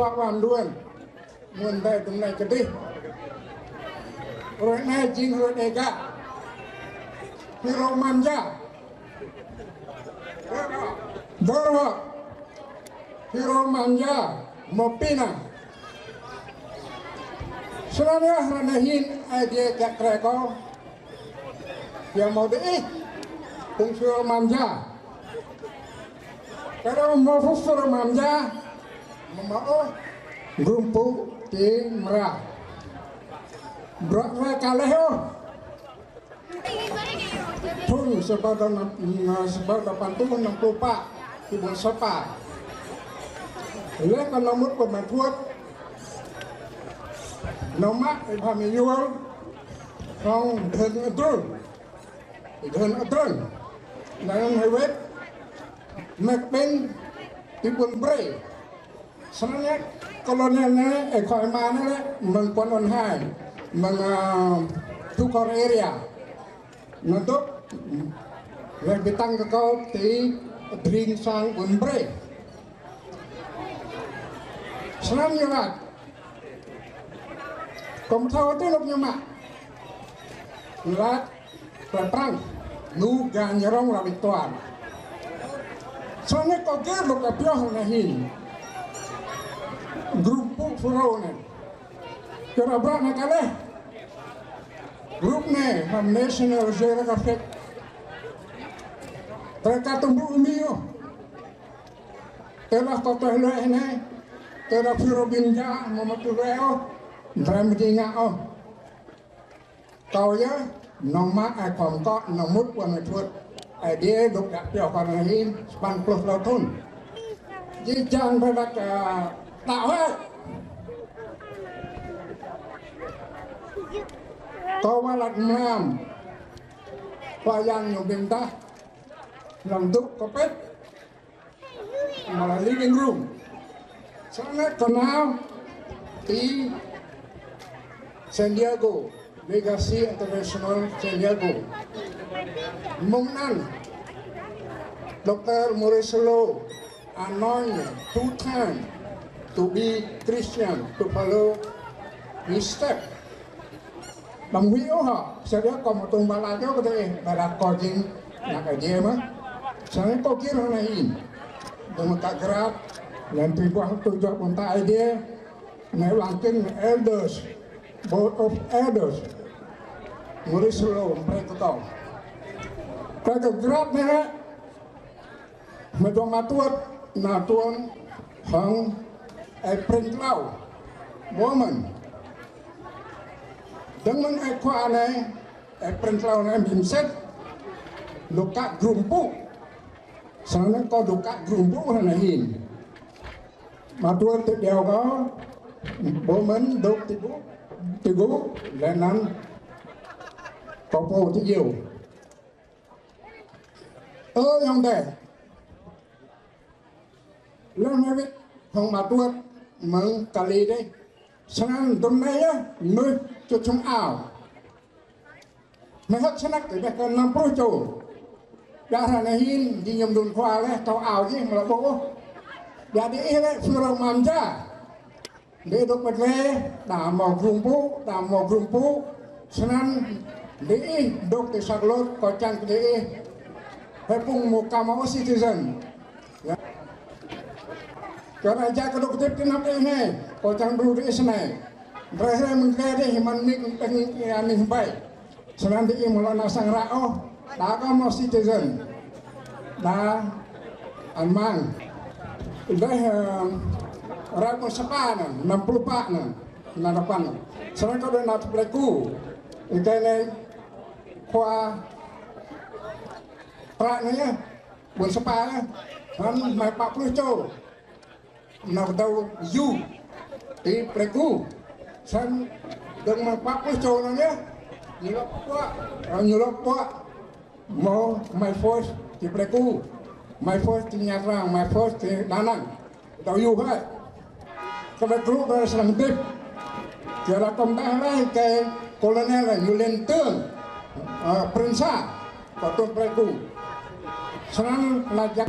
tua wan duan mun dai tung nai kedih rồi nay jing rồi ega hiro manja dorwa hiro manja mopina sebenarnya ranahin idea jak kreko yang mau deh kung hiro manja kalau mau hiro manja mau grumpu di merah berapa kali yo pun sebab 80 pak ibu sepa le kalau nomor pembuat nama pamiul không đơn atun dalam hewet mekben tibun bre sebenarnya kolonialnya ekonominya mengkonon hai tukar area untuk lebitang kau ti drink sang unbre senang nyemat kom tahu tu lok nyemat lat perang nu ganyerong rabituan soalnya kau ger lok apioh nahin grup furone kira berapa kali grup ne ham national geographic mereka tumbuh umio telah totoh lo ini telah firobinja mamatureo dalam dinga oh kau ya nama akom kok nomut wana tuat dia dok dak pio kanahin 90 tahun jijang pada tak kau malat mam wayang yang bintah lantuk kopet malah living room sangat kenal di San Diego Legacy International San Diego mungnan Dr. Morisolo anointed 2 times to be Christian to follow his step bằng video họ sẽ biết còn một tuần bà lại cho có thể bà đặt có chính là cái gì mà sáng có kia nó này nhưng mà các grab lần thứ qua tôi cho bọn ta idea nếu làm kinh elders board of elders Morisolo mereka tahu cái grab này mà trong mà tuan hang print lau woman dengan ekor này print lau này bimset luka grumpu sana có luka grumpu này hin mà tuan tự đeo có bố mình đục tibu lên năn có phố thì nhiều yang đây lần này biết không mà tuan mừng kali đây senang dunia ya nuh cucung aw mehak senak tu dah 60 cu darah nahin di nyom dun kwa leh tau aw je melabo jadi ile surau manja de dok bedle da mau grumpu senang de dok te saglot kocang de hepung muka mau citizen ya karena aja kedok tip kenap ini kocang dulu di sana berasa mengkade himan mik nih baik senang di mulai nasang rao dah kamu citizen dah amang dah rakyat sepanan 60 pak na depan senang kau dah nak pelaku ini kuah praknya buat sepanan kan mai 40 cu nak tahu you di pelaku san dengan 40 contohnya nyulok pak mau my force di pelaku my force di nyarang my force di danang tahu you kan kalau grup selanjutnya kira komdah lah ke kolonel nyulenteng prinsa patut pelaku senang lajak